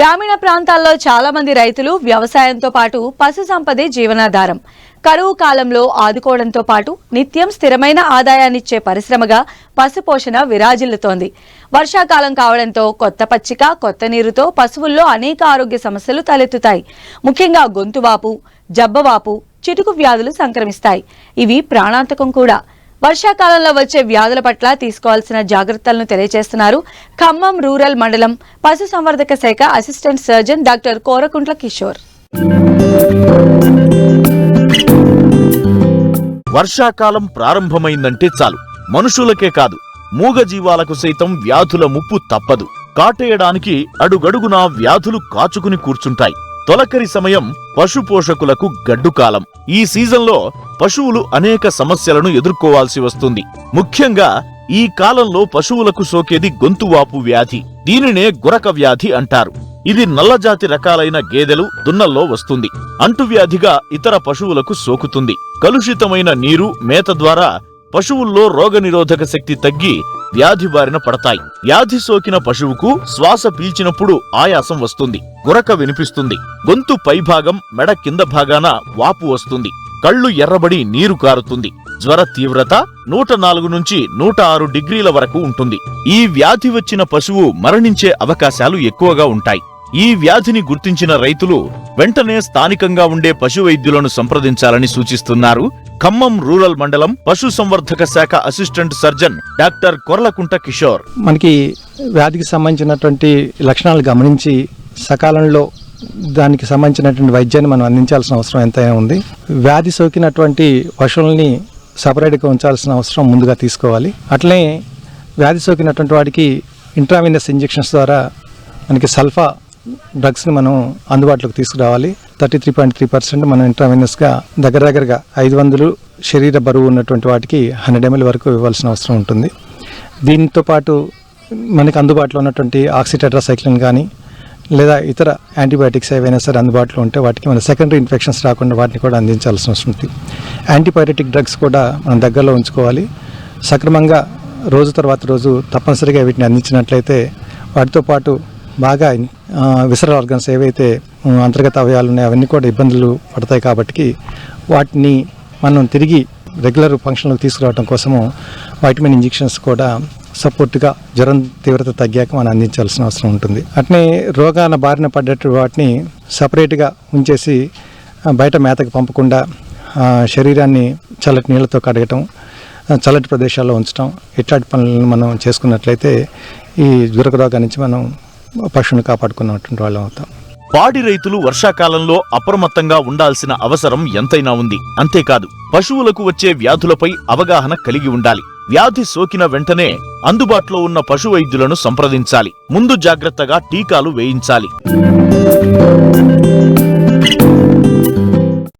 గ్రామీణ ప్రాంతాల్లో చాలా మంది రైతులు వ్యవసాయంతో పాటు పశు సంపదే జీవనాధారం. కరువు కాలంలో ఆదుకోవడంతో పాటు నిత్యం స్థిరమైన ఆదాయాన్నిచ్చే పరిశ్రమగా పశుపోషణ విరాజిల్లుతోంది. వర్షాకాలం కావడంతో కొత్త పచ్చిక, కొత్త నీరుతో పశువుల్లో అనేక ఆరోగ్య సమస్యలు తలెత్తుతాయి. ముఖ్యంగా గొంతువాపు, జబ్బవాపు, చిటుకు వ్యాధులు సంక్రమిస్తాయి. ఇవి ప్రాణాంతకం కూడా. వర్షాకాలంలో వచ్చే వ్యాధుల పట్ల తీసుకోవాల్సిన జాగ్రత్తలను తెలియజేస్తున్నారు ఖమ్మం రూరల్ మండలం పశు సంవర్ధక శాఖ అసిస్టెంట్ సర్జన్ డాక్టర్ కోరకుంట్ల కిషోర్. వర్షాకాలం ప్రారంభమైందంటే చాలు మనుషులకే కాదు మూగజీవాలకు సైతం వ్యాధుల ముప్పు తప్పదు. కాటేయడానికి అడుగడుగునా వ్యాధులు కాచుకుని కూర్చుంటాయి. తొలకరి సమయం పశుపోషకులకు గడ్డుకాలం. ఈ సీజన్లో పశువులు అనేక సమస్యలను ఎదుర్కోవాల్సి వస్తుంది. ముఖ్యంగా ఈ కాలంలో పశువులకు సోకేది గొంతువాపు వ్యాధి. దీనినే గురక వ్యాధి అంటారు. ఇది నల్లజాతి రకాలైన గేదెలు, దున్నల్లో వస్తుంది. అంటువ్యాధిగా ఇతర పశువులకు సోకుతుంది. కలుషితమైన నీరు, మేత ద్వారా పశువుల్లో రోగనిరోధక శక్తి తగ్గి వ్యాధి బారిన పడతాయి. వ్యాధి సోకిన పశువుకు శ్వాస పీల్చినప్పుడు ఆయాసం వస్తుంది, గురక వినిపిస్తుంది. గొంతు పైభాగం, మెడ కింద భాగాన వాపు వస్తుంది. కళ్ళు ఎర్రబడి నీరు కారుతుంది. జ్వర తీవ్రత 104 నుంచి 106 డిగ్రీల వరకు ఉంటుంది. ఈ వ్యాధి వచ్చిన పశువు మరణించే అవకాశాలు ఎక్కువగా ఉంటాయి. ఈ వ్యాధిని గుర్తించిన రైతులు వెంటనే స్థానికంగా ఉండే పశు వైద్యులను సంప్రదించాలని సూచిస్తున్నారు ఖమ్మం రూరల్ మండలం పశు సంవర్ధక శాఖ అసిస్టెంట్ సర్జన్ డాక్టర్ కోరకుంట్ల కిషోర్. మనకి వ్యాధికి సంబంధించినటువంటి లక్షణాలు గమనించి సకాలంలో దానికి సంబంధించినటువంటి వైద్యాన్ని మనం అందించాల్సిన అవసరం ఎంతైనా ఉంది. వ్యాధి సోకినటువంటి పశువుల్ని సపరేట్గా ఉంచాల్సిన అవసరం ముందుగా తీసుకోవాలి. అట్లనే వ్యాధి సోకినటువంటి వాడికి ఇంట్రావీనస్ ఇంజెక్షన్స్ ద్వారా మనకి సల్ఫా డ్రగ్స్ని మనం అందుబాటులోకి తీసుకురావాలి. 33.3% మనం ఇంట్రావీనస్గా దగ్గరగా 500 శరీర బరువు ఉన్నటువంటి వాటికి 100 ml వరకు ఇవ్వాల్సిన అవసరం ఉంటుంది. దీంతో పాటు మనకి అందుబాటులో ఉన్నటువంటి ఆక్సిటెట్రాసైక్లిన్ కానీ లేదా ఇతర యాంటీబయాటిక్స్ ఏవైనా సరే అందుబాటులో ఉంటే వాటికి మన సెకండరీ ఇన్ఫెక్షన్స్ రాకుండా వాటిని కూడా అందించాల్సిన అవసరం ఉంటుంది. యాంటీబయాటిక్ డ్రగ్స్ కూడా మనం దగ్గరలో ఉంచుకోవాలి. సక్రమంగా రోజు తర్వాత రోజు తప్పనిసరిగా వీటిని అందించినట్లయితే వాటితో పాటు బాగా విసరల్ ఆర్గన్స్ ఏవైతే అంతర్గత అవయవాలు ఉన్నాయో అవన్నీ కూడా ఇబ్బందులు పడతాయి. కాబట్టి వాటిని మనం తిరిగి రెగ్యులర్ ఫంక్షన్లోకి తీసుకురావడం కోసము వైటమిన్ ఇంజెక్షన్స్ కూడా సపోర్ట్గా జ్వరం తీవ్రత తగ్గాక మనం అందించాల్సిన అవసరం ఉంటుంది. అట్నే రోగాన బారిన పడ్డట్టు వాటిని సపరేట్గా ఉంచేసి బయట మేతకు పంపకుండా శరీరాన్ని చల్లటి నీళ్ళతో కడగటం, చల్లటి ప్రదేశాల్లో ఉంచడం, ఇట్లాంటి పనులను మనం చేసుకున్నట్లయితే ఈ జ్వరక రోగాల నుంచి మనం పశువును కాపాడుకున్నటువంటి వాళ్ళం అవుతాం. పాడి రైతులు వర్షాకాలంలో అప్రమత్తంగా ఉండాల్సిన అవసరం ఎంతైనా ఉంది. అంతేకాదు పశువులకు వచ్చే వ్యాధులపై అవగాహన కలిగి ఉండాలి. వ్యాధి సోకిన వెంటనే అందుబాటులో ఉన్న పశు వైద్యులను సంప్రదించాలి. ముందు జాగ్రత్తగా టీకాలు వేయించాలి.